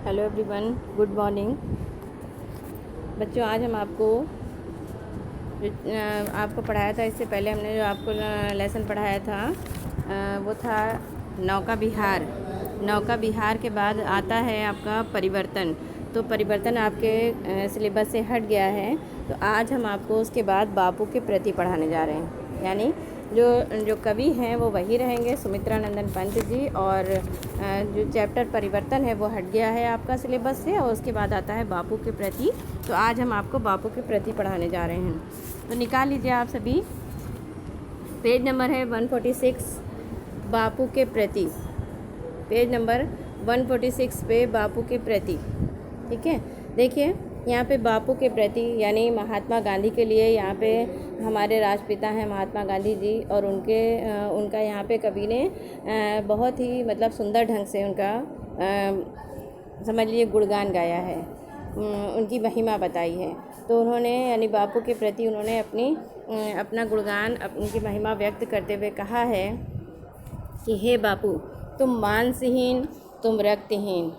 Hello everyone, good morning बच्चों। आज हम आपको पढ़ाया था, इससे पहले हमने जो आपको लेसन पढ़ाया था वो था नौका विहार। नौका विहार के बाद आता है आपका परिवर्तन। तो परिवर्तन आपके सिलेबस से हट गया है, तो आज हम आपको उसके बाद बापू के प्रति पढ़ाने जा रहे हैं। यानी जो कवि हैं वो वही रहेंगे, सुमित्रा नंदन पंत जी, और जो चैप्टर परिवर्तन है वो हट गया है आपका सिलेबस से, और उसके बाद आता है बापू के प्रति। तो आज हम आपको बापू के प्रति पढ़ाने जा रहे हैं। तो निकाल लीजिए आप सभी, पेज नंबर है 146, बापू के प्रति। पेज नंबर 146 पे बापू के प्रति, ठीक है। देखिए यहाँ पे बापू के प्रति यानी महात्मा गांधी के लिए, यहाँ पे हमारे राष्ट्रपिता हैं महात्मा गांधी जी, और उनका यहाँ पे कवि ने बहुत ही मतलब सुंदर ढंग से उनका समझ लीजिए गुणगान गाया है, उनकी महिमा बताई है। तो उन्होंने यानी बापू के प्रति उन्होंने अपना गुणगान, उनकी महिमा व्यक्त करते हुए कहा है कि हे बापू, तुम मांसहीन, तुम रक्तहीन,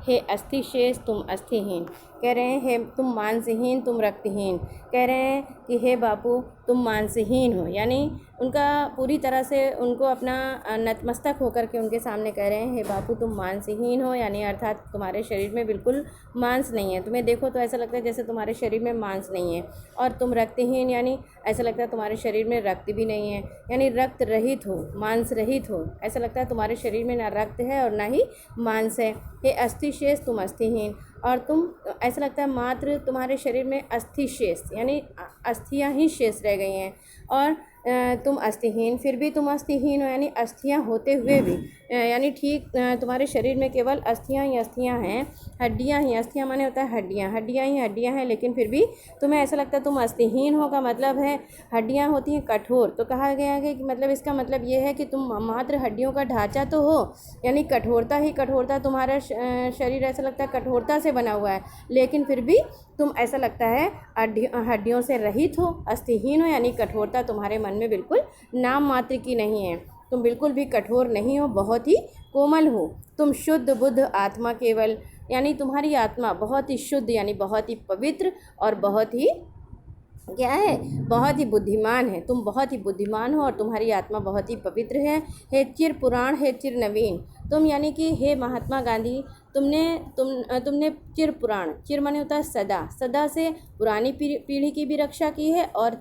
हे अस्थि शेष, तुम अस्थिहीन। कह रहे हैं हे तुम मांसहीन, तुम रक्तहीन। कह रहे हैं कि हे बापू, तुम मांसहीन हो, यानी उनका पूरी तरह से उनको अपना नतमस्तक होकर के उनके सामने कह रहे हैं हे बापू, तुम मांसहीन हो, यानी अर्थात तुम्हारे शरीर में बिल्कुल मांस नहीं है। तुम्हें देखो तो ऐसा लगता है जैसे तुम्हारे शरीर में मांस नहीं है। और तुम रक्तहीन, यानी ऐसा लगता है तुम्हारे शरीर में रक्त भी नहीं है, यानी रक्त रहित हो, मांस रहित हो। ऐसा लगता है तुम्हारे शरीर में ना रक्त है और ना ही मांस है। हे अस्थि शेष, तुम अस्थिहीन, और तुम ऐसा लगता है मात्र तुम्हारे शरीर में अस्थि शेष यानी अस्थियां ही शेष रह गई हैं, और तुम अस्थिहीन, फिर भी तुम अस्थिहीन हो, यानी अस्थियां होते हुए भी, यानी ठीक तुम्हारे शरीर में केवल अस्थियां ही अस्थियां हैं, हड्डियां ही, अस्थियां माने होता है हड्डियां, हड्डियां ही हड्डियां हैं, लेकिन फिर भी तुम्हें ऐसा लगता है तुम अस्थिहीन हो। का मतलब है हड्डियां होती हैं कठोर, तो कहा गया है कि मतलब इसका मतलब ये है कि तुम मात्र हड्डियों का ढांचा तो हो, यानी कठोरता ही कठोरता, तुम्हारा शरीर ऐसा लगता है कठोरता से बना हुआ है, लेकिन फिर भी तुम ऐसा लगता है हड्डियों से रहित हो, अस्थिहीन हो, यानी कठोरता तुम्हारे मन में बिल्कुल नाम मात्र की नहीं है। तुम बिल्कुल भी कठोर नहीं हो, बहुत ही कोमल हो। तुम शुद्ध बुद्ध आत्मा केवल, यानी तुम्हारी आत्मा बहुत ही शुद्ध, यानी बहुत ही पवित्र और बहुत ही क्या है, बहुत ही बुद्धिमान है। तुम बहुत ही बुद्धिमान हो और तुम्हारी आत्मा बहुत ही पवित्र है। हे चिर पुराण, हे चिर नवीन, तुम यानी कि हे महात्मा गांधी, तुमने चिर पुराण, चिर माने होता है सदा, सदा से पुरानी पीढ़ी की भी रक्षा की है, और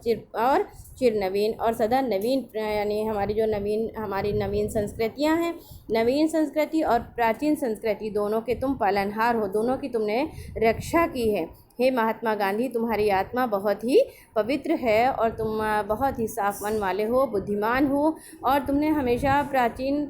चिर नवीन, और सदा नवीन, यानी हमारी नवीन संस्कृतियां हैं, नवीन संस्कृति और प्राचीन संस्कृति दोनों के तुम पालनहार हो, दोनों की तुमने रक्षा की है। हे महात्मा गांधी, तुम्हारी आत्मा बहुत ही पवित्र है और तुम बहुत ही साफ मन वाले हो, बुद्धिमान हो, और तुमने हमेशा प्राचीन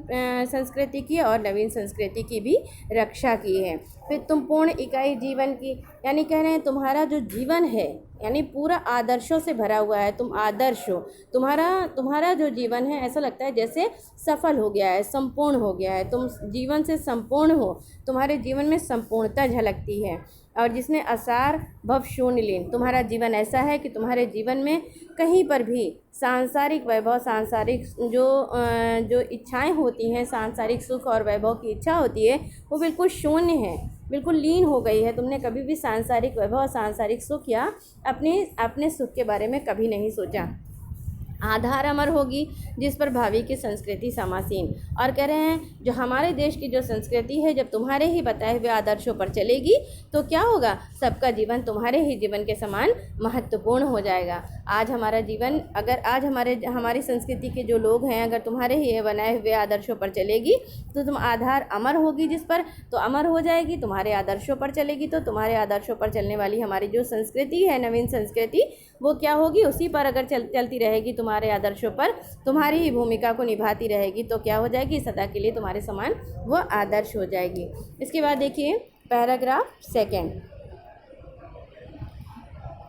संस्कृति की और नवीन संस्कृति की भी रक्षा की है। फिर तुम पूर्ण इकाई जीवन की, यानी कह रहे हैं तुम्हारा जो जीवन है यानी पूरा आदर्शों से भरा हुआ है, तुम आदर्श हो। तुम्हारा जो जीवन है ऐसा लगता है जैसे सफल हो गया है, संपूर्ण हो गया है, तुम जीवन से संपूर्ण हो, तुम्हारे जीवन में संपूर्णता झलकती है। और जिसने असार भव शून्य लीन, तुम्हारा जीवन ऐसा है कि तुम्हारे जीवन में कहीं पर भी सांसारिक वैभव, सांसारिक जो इच्छाएं होती हैं, सांसारिक सुख और वैभव की इच्छा होती है, वो बिल्कुल शून्य है, बिल्कुल लीन हो गई है। तुमने कभी भी सांसारिक वैभव, सांसारिक सुख या अपने सुख के बारे में कभी नहीं सोचा। आधार अमर होगी जिस पर भावी की संस्कृति समासीन, और कह रहे हैं जो हमारे देश की जो संस्कृति है जब तुम्हारे ही बताए हुए आदर्शों पर चलेगी तो क्या होगा, सबका जीवन तुम्हारे ही जीवन के समान महत्वपूर्ण हो जाएगा। आज हमारा जीवन, अगर आज हमारी संस्कृति के जो लोग हैं अगर तुम्हारे ही बनाए हुए आदर्शों पर चलेगी तो तुम आधार अमर होगी जिस पर, तो अमर हो जाएगी। तुम्हारे आदर्शों पर चलेगी तो तुम्हारे आदर्शों पर चलने वाली हमारी जो संस्कृति है, नवीन संस्कृति, वो क्या होगी, उसी पर अगर चलती रहेगी, तुम्हारे आदर्शों पर तुम्हारी ही भूमिका को निभाती रहेगी, तो क्या हो जाएगी, सदा के लिए तुम्हारे समान वो आदर्श हो जाएगी। इसके बाद देखिए पैराग्राफ 2,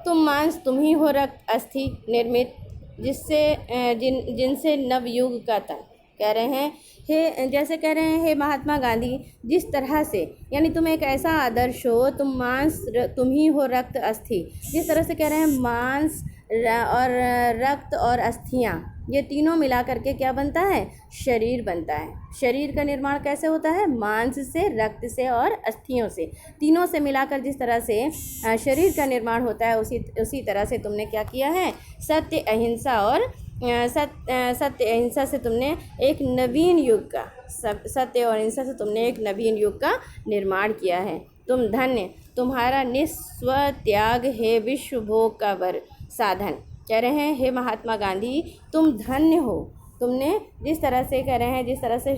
तुम मांस तुम ही हो, रक्त अस्थि निर्मित, जिनसे नवयुग का तन। कह रहे हैं जैसे कह रहे हैं हे महात्मा गांधी, जिस तरह से, यानी तुम एक ऐसा आदर्श हो, तुम मांस तुम ही हो, रक्त अस्थि, जिस तरह से कह रहे हैं मांस और रक्त और अस्थियाँ, ये तीनों मिला करके क्या बनता है? शरीर बनता है। शरीर का निर्माण कैसे होता है? मांस से, रक्त से और अस्थियों से, तीनों से मिलाकर जिस तरह से शरीर का निर्माण होता है, उसी तरह से तुमने क्या किया है? सत्य अहिंसा और सत्य अहिंसा से तुमने एक नवीन युग का, सत्य और अहिंसा से तुमने एक नवीन युग का निर्माण किया है। तुम धन्य, तुम्हारा निस्व त्याग है विश्व भोग का वर साधन। कह रहे हैं हे महात्मा गांधी, तुम धन्य हो। तुमने जिस तरह से कह रहे हैं, जिस तरह से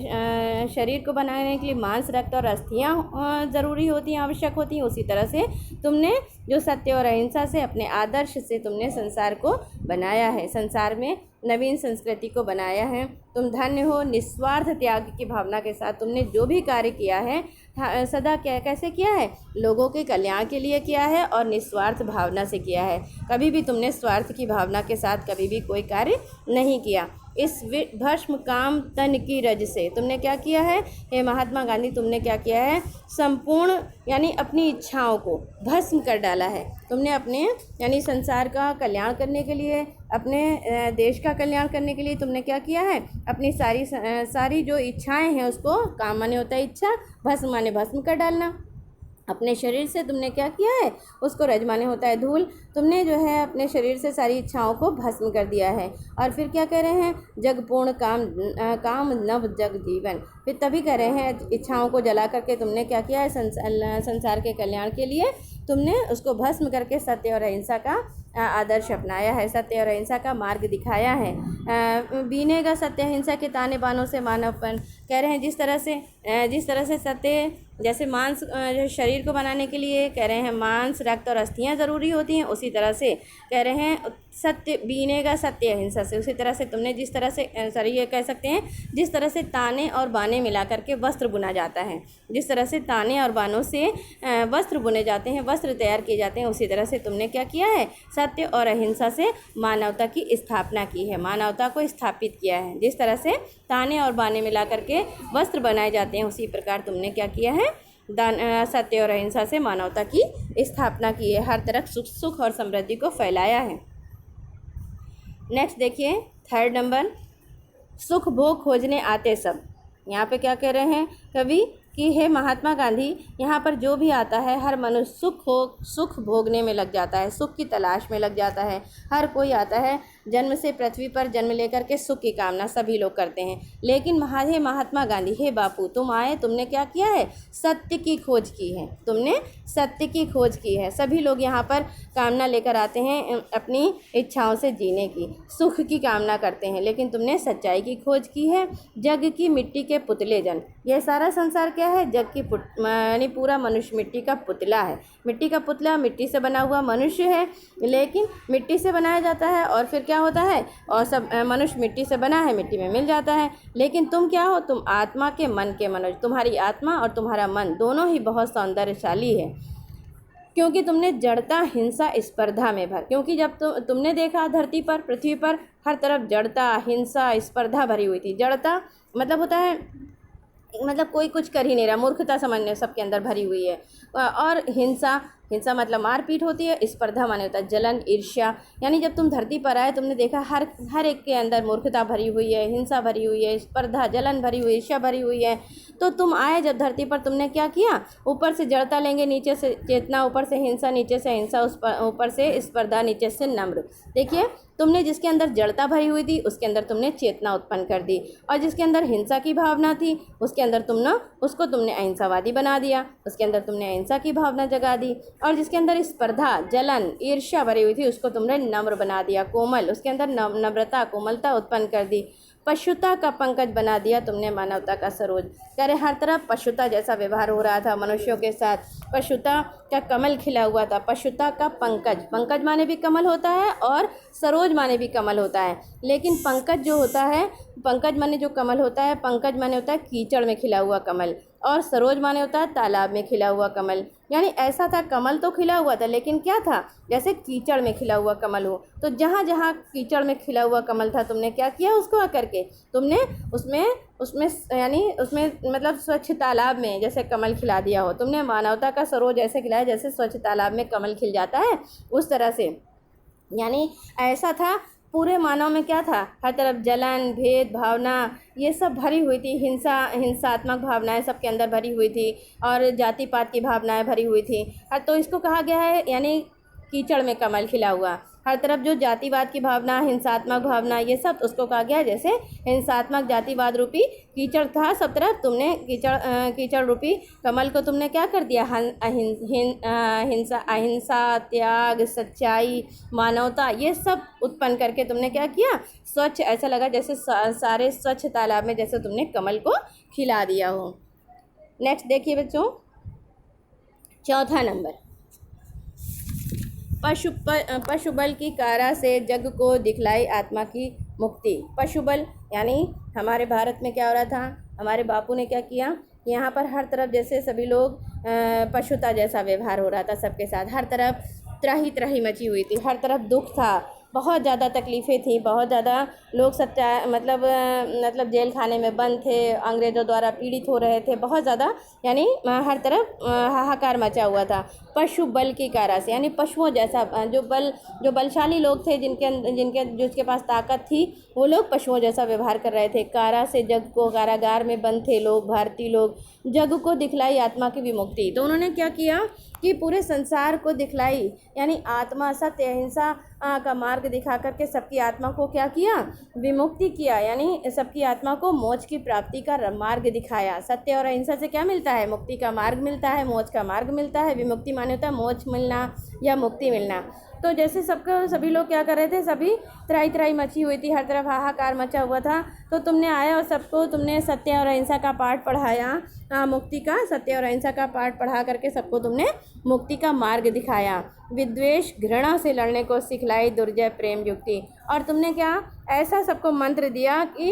शरीर को बनाने के लिए मांस, रक्त और अस्थियाँ ज़रूरी होती हैं, आवश्यक होती हैं, उसी तरह से तुमने जो सत्य और अहिंसा से, अपने आदर्श से तुमने संसार को बनाया है, संसार में नवीन संस्कृति को बनाया है। तुम धन्य हो। निस्वार्थ त्याग की भावना के साथ तुमने जो भी कार्य किया है, सदा कैसे किया है? लोगों के कल्याण के लिए किया है और निस्वार्थ भावना से किया है। कभी भी तुमने स्वार्थ की भावना के साथ कभी भी कोई कार्य नहीं किया। इस भस्म काम तन की रज से तुमने क्या किया है? हे महात्मा गांधी, तुमने क्या किया है? संपूर्ण यानी अपनी इच्छाओं को भस्म कर डाला है। तुमने अपने यानी संसार का कल्याण करने के लिए, अपने देश का कल्याण करने के लिए तुमने क्या किया है? अपनी सारी जो इच्छाएं हैं उसको, काम माने होता है इच्छा, भस्म माने भस्म कर डालना। अपने शरीर से तुमने क्या किया है? उसको रज माने होता है धूल। तुमने जो है अपने शरीर से सारी इच्छाओं को भस्म कर दिया है। और फिर क्या कह रहे हैं? जग पूर्ण काम नव जग जीवन। फिर तभी कह रहे हैं इच्छाओं को जला करके तुमने क्या किया है? संसार के कल्याण के लिए तुमने उसको भस्म करके सत्य और अहिंसा का आदर्श अपनाया है, सत्य और अहिंसा का मार्ग दिखाया है। बीनेगा सत्य अहिंसा के ताने बानों से मानवपन। कह रहे हैं जिस तरह से सत्य, जैसे मांस शरीर को बनाने के लिए कह रहे हैं मांस, रक्त और अस्थियाँ ज़रूरी होती हैं, उसी तरह से कह रहे हैं सत्य बीनेगा सत्य अहिंसा से। उसी तरह से तुमने जिस तरह से ये कह सकते हैं, जिस तरह से ताने और बाने मिला करके वस्त्र बुना जाता है, जिस तरह से ताने और बानों से वस्त्र बुने जाते हैं, वस्त्र तैयार किए जाते हैं, उसी तरह से तुमने क्या किया है? सत्य और अहिंसा से मानवता की स्थापना की है, मानवता को स्थापित किया है। जिस तरह से ताने और बाने मिला करके वस्त्र बनाए जाते हैं, उसी प्रकार तुमने क्या किया है? सत्य और अहिंसा से मानवता की स्थापना की है, हर तरफ सुख और समृद्धि को फैलाया है। नेक्स्ट देखिए, थर्ड नंबर, सुख भोग खोजने आते सब। यहाँ पे क्या कह रहे हैं कवि कि हे महात्मा गांधी, यहाँ पर जो भी आता है हर मनुष्य सुख भोगने में लग जाता है, सुख की तलाश में लग जाता है। हर कोई आता है, जन्म से पृथ्वी पर जन्म लेकर के सुख की कामना सभी लोग करते हैं। लेकिन हे महात्मा गांधी, हे बापू, तुम आए, तुमने क्या किया है? सत्य की खोज की है। तुमने सत्य की खोज की है। सभी लोग यहाँ पर कामना लेकर आते हैं अपनी इच्छाओं से जीने की, सुख की कामना करते हैं, लेकिन तुमने सच्चाई की खोज की है। जग की मिट्टी के पुतले जन, यह सारा संसार क्या है? जग की यानी पूरा मनुष्य मिट्टी का पुतला है। मिट्टी का पुतला, मिट्टी से बना हुआ मनुष्य है, लेकिन मिट्टी से बनाया जाता है और फिर क्या होता है? और सब मनुष्य मिट्टी से बना है, मिट्टी में मिल जाता है। लेकिन तुम क्या हो? तुम आत्मा के मन के मनुष्य। तुम्हारी आत्मा और तुम्हारा मन दोनों ही बहुत सौंदर्यशाली है, क्योंकि तुमने जड़ता, हिंसा, स्पर्धा में भर, क्योंकि जब तुमने देखा धरती पर, पृथ्वी पर हर तरफ जड़ता, हिंसा, स्पर्धा भरी हुई थी। जड़ता मतलब होता है, मतलब कोई कुछ कर ही नहीं रहा, मूर्खता समझने सबके अंदर भरी हुई है। और हिंसा मतलब मारपीट होती है। स्पर्धा माने होता है जलन, ईर्ष्या। यानी जब तुम धरती पर आए, तुमने देखा हर एक के अंदर मूर्खता भरी हुई है, हिंसा भरी हुई है, स्पर्धा, जलन भरी हुई, ईर्ष्या भरी हुई है। तो तुम आए जब धरती पर, तुमने क्या किया? ऊपर से जड़ता लेंगे, नीचे से चेतना, ऊपर से हिंसा, नीचे से हिंसा, ऊपर से स्पर्धा, नीचे से नम्र। देखिए, तुमने जिसके अंदर जड़ता भरी हुई थी उसके अंदर तुमने चेतना उत्पन्न कर दी, और जिसके अंदर हिंसा की भावना थी उसके अंदर तुमने अहिंसावादी बना दिया, उसके अंदर तुमने अहिंसा की भावना जगा दी। और जिसके अंदर स्पर्धा, जलन, ईर्ष्या भरी हुई थी उसको तुमने नम्र बना दिया, कोमल, उसके अंदर नम्रता, कोमलता उत्पन्न कर दी। पशुता का पंकज बना दिया तुमने मानवता का सरोज। कह रहे हर तरफ पशुता जैसा व्यवहार हो रहा था मनुष्यों के साथ, पशुता का कमल खिला हुआ था। पशुता का पंकज, पंकज माने भी कमल होता है और सरोज माने भी कमल होता है, लेकिन पंकज जो होता है, पंकज माने जो कमल होता है, पंकज माने होता है कीचड़ में खिला हुआ कमल, और सरोज माने होता है तालाब में खिला हुआ कमल। यानी ऐसा था, कमल तो खिला हुआ था, लेकिन क्या था? जैसे कीचड़ में खिला हुआ कमल हो। तो जहाँ जहाँ कीचड़ में खिला हुआ कमल था, तुमने क्या किया? उसको आकर के तुमने उसमें मतलब स्वच्छ तालाब में जैसे कमल खिला दिया हो। तुमने मानवता का सरोज ऐसे खिलाया जैसे स्वच्छ तालाब में कमल खिल जाता है, उस तरह से यानी ऐसा था, पूरे मानव में क्या था, हर तरफ जलन, भेद भावना ये सब भरी हुई थी, हिंसात्मक भावनाएं सबके अंदर भरी हुई थी, और जाति पात की भावनाएं भरी हुई थी। तो इसको कहा गया है यानी कीचड़ में कमल खिला हुआ। हर तरफ जो जातिवाद की भावना, हिंसात्मक भावना ये सब उसको कहा गया है, जैसे हिंसात्मक जातिवाद रूपी कीचड़ था सब तरफ, तुमने कीचड़ रूपी कमल को तुमने क्या कर दिया, हिंसा, अहिंसा, त्याग, सच्चाई, मानवता ये सब उत्पन्न करके तुमने क्या किया, स्वच्छ, ऐसा लगा जैसे सारे स्वच्छ तालाब में जैसे तुमने कमल को खिला दिया हो। नेक्स्ट देखिए बच्चों, चौथा नंबर, पशु बल की कारा से जग को दिखलाई आत्मा की मुक्ति। पशु बल यानी हमारे भारत में क्या हो रहा था, हमारे बापू ने क्या किया, यहाँ पर हर तरफ जैसे सभी लोग पशुता जैसा व्यवहार हो रहा था सबके साथ, हर तरफ त्राही त्राही मची हुई थी, हर तरफ दुख था, बहुत ज़्यादा तकलीफ़ें थी, बहुत ज़्यादा लोग मतलब जेल खाने में बंद थे, अंग्रेज़ों द्वारा पीड़ित हो रहे थे, बहुत ज़्यादा यानी हर तरफ हाहाकार मचा हुआ था। पशु बल की कारा से यानी पशुओं जैसा जो बलशाली लोग थे, जिसके पास ताकत थी, वो लोग पशुओं जैसा व्यवहार कर रहे थे। कारा से जग को, कारागार में बंद थे लोग, भारतीय लोग, जग को दिखलाई आत्मा की विमुक्ति। तो उन्होंने क्या किया कि पूरे संसार को दिखलाई, यानी आत्मा, सत्य, अहिंसा का मार्ग दिखा करके सबकी आत्मा को क्या किया, विमुक्ति किया, यानी सबकी आत्मा को मोक्ष की प्राप्ति का मार्ग दिखाया। सत्य और अहिंसा से क्या मिलता है, मुक्ति का मार्ग मिलता है, मोक्ष का मार्ग मिलता है। विमुक्ति माने होता है मोक्ष मिलना या मुक्ति मिलना। तो जैसे सभी लोग क्या कर रहे थे, सभी त्राही त्राही मची हुई थी, हर तरफ हाहाकार मचा हुआ था, तो तुमने आया और सबको तुमने सत्य और अहिंसा का पाठ पढ़ाया, मुक्ति का, सत्य और अहिंसा का पाठ पढ़ा करके सबको तुमने मुक्ति का मार्ग दिखाया। विद्वेष घृणा से लड़ने को सिखलाई दुर्जय प्रेम युक्ति। और तुमने क्या ऐसा सबको मंत्र दिया कि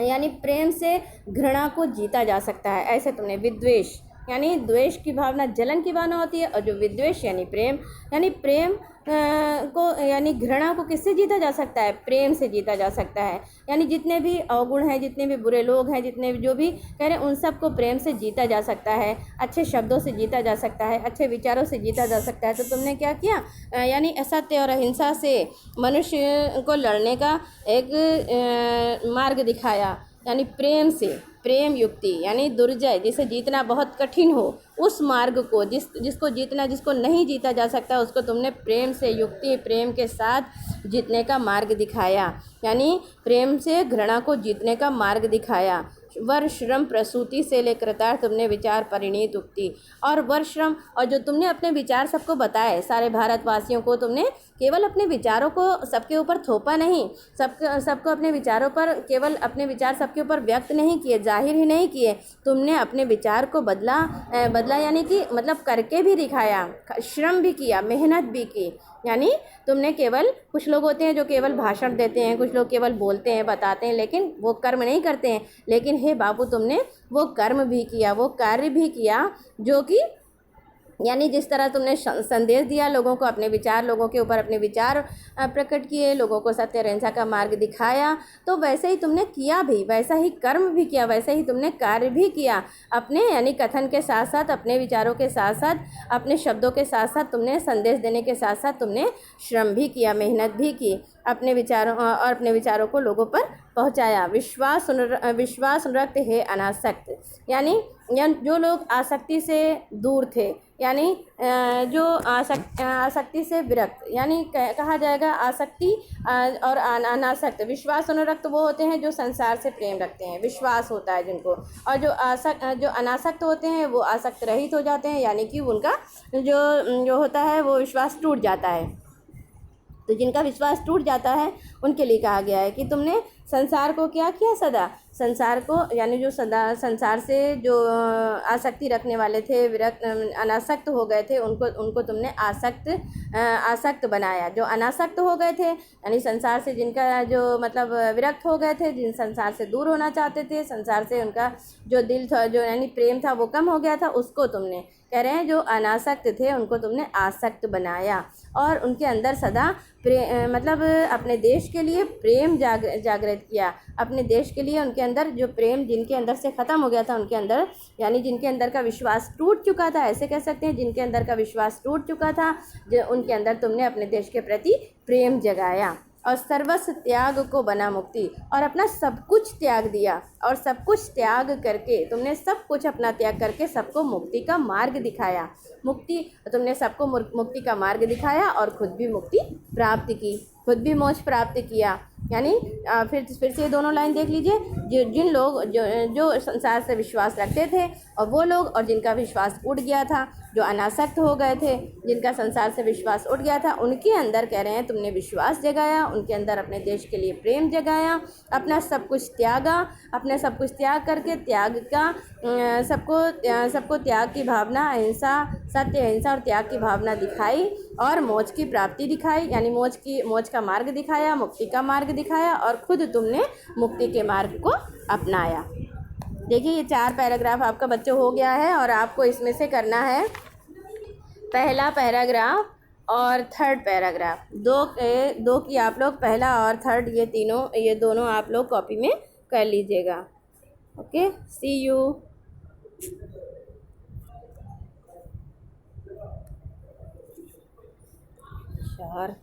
यानी प्रेम से घृणा को जीता जा सकता है। ऐसे तुमने विद्वेष यानी द्वेष की भावना, जलन की भावना होती है, और जो विद्वेष यानी प्रेम को यानी घृणा को किससे जीता जा सकता है, प्रेम से जीता जा सकता है। यानी जितने भी अवगुण हैं, जितने भी बुरे लोग हैं, जितने भी जो भी कह रहे हैं, उन सबको प्रेम से जीता जा सकता है, अच्छे शब्दों से जीता जा सकता है, अच्छे विचारों से जीता जा सकता है। तो तुमने क्या किया, यानी असत्य और अहिंसा से मनुष्य को लड़ने का एक मार्ग दिखाया, यानी प्रेम से, प्रेम युक्ति यानी दुर्जय, जिसे जीतना बहुत कठिन हो, उस मार्ग को जिसको नहीं जीता जा सकता, उसको तुमने प्रेम से युक्ति, प्रेम के साथ जीतने का मार्ग दिखाया, यानी प्रेम से घृणा को जीतने का मार्ग दिखाया। वर्श्रम प्रसूति से लेकर कृतार्थ तुमने विचार परिणीत उक्ति। और वर्श्रम, और जो तुमने अपने विचार सबको बताए, सारे भारतवासियों को तुमने केवल अपने विचारों को सबके ऊपर थोपा नहीं, सबको अपने विचारों पर, केवल अपने विचार सबके ऊपर व्यक्त नहीं किए, जाहिर ही नहीं किए, तुमने अपने विचार को बदला यानी कि मतलब करके भी दिखाया, श्रम भी किया, मेहनत भी की। यानी तुमने केवल, कुछ लोग होते हैं जो केवल भाषण देते हैं, कुछ लोग केवल बोलते हैं, बताते हैं, लेकिन वो कर्म नहीं करते हैं। लेकिन हे बाबू, तुमने वो कर्म भी किया, वो कार्य भी किया, जो कि यानी जिस तरह तुमने संदेश दिया लोगों को, अपने विचार, लोगों के ऊपर अपने विचार प्रकट किए, लोगों को सत्य और अहिंसा का मार्ग दिखाया, तो वैसे ही तुमने किया भी, वैसा ही कर्म भी किया, वैसे ही तुमने कार्य भी किया। अपने यानी कथन के साथ साथ, अपने विचारों के साथ साथ, अपने शब्दों के साथ साथ तुमने संदेश देने के साथ साथ तुमने श्रम भी किया, मेहनत भी की, अपने विचारों को लोगों पर पहुंचाया। विश्वास रक्त है अनासक्त, यानी जो लोग आसक्ति से दूर थे, यानी जो आसक्ति से विरक्त, यानी कहा जाएगा आसक्ति और अनासक्त। विश्वास अनुरक्त वो होते हैं जो संसार से प्रेम रखते हैं, विश्वास होता है जिनको, और जो अनासक्त होते हैं वो आसक्त रहित हो जाते हैं, यानी कि उनका जो होता है वो विश्वास टूट जाता है। तो जिनका विश्वास टूट जाता है उनके लिए कहा गया है कि तुमने संसार को क्या किया, सदा संसार को, यानी जो सदा संसार से जो आसक्ति रखने वाले थे, विरक्त अनासक्त हो गए थे, उनको तुमने आसक्त बनाया। जो अनासक्त हो गए थे यानी संसार से जिनका जो मतलब विरक्त हो गए थे, जिन संसार से दूर होना चाहते थे, संसार से उनका जो दिल था, जो यानी प्रेम था वो कम हो गया था, उसको तुमने कह रहे हैं जो अनासक्त थे उनको तुमने आसक्त बनाया और उनके अंदर सदा मतलब अपने देश के लिए प्रेम जागृत किया। अपने देश के लिए उनके अंदर जो प्रेम जिनके अंदर से ख़त्म हो गया था उनके अंदर, यानी जिनके अंदर का विश्वास टूट चुका था, ऐसे कह सकते हैं जिनके अंदर का विश्वास टूट चुका था, जो उनके अंदर तुमने अपने देश के प्रति प्रेम जगाया और सर्वस्व त्याग को बना मुक्ति, और अपना सब कुछ त्याग दिया और सब कुछ त्याग करके तुमने सब कुछ अपना त्याग करके सबको मुक्ति का मार्ग दिखाया। तुमने सबको मुक्ति का मार्ग दिखाया और खुद भी मुक्ति प्राप्त की, खुद भी मोक्ष प्राप्त किया। यानी फिर से ये दोनों लाइन देख लीजिए। जिन लोग जो संसार से विश्वास रखते थे और वो लोग, और जिनका विश्वास उठ गया था, जो अनासक्त हो गए थे, जिनका संसार से विश्वास उठ गया था, उनके अंदर कह रहे हैं तुमने विश्वास जगाया, उनके अंदर अपने देश के लिए प्रेम जगाया, अपना सब कुछ त्यागा, अपने सब कुछ त्याग करके त्याग का सबको त्याग की भावना, अहिंसा, सत्य, अहिंसा और त्याग की भावना दिखाई और मोक्ष की प्राप्ति दिखाई, यानी मोक्ष का मार्ग दिखाया, मुक्ति का मार्ग दिखाया और खुद तुमने मुक्ति के मार्ग को अपनाया। देखिए ये 4 पैराग्राफ आपका बच्चों हो गया है और आपको इसमें से करना है पहला पैराग्राफ और थर्ड पैराग्राफ। दो की आप लोग पहला और थर्ड ये दोनों आप लोग कॉपी में कर लीजिएगा। Okay, see you. यार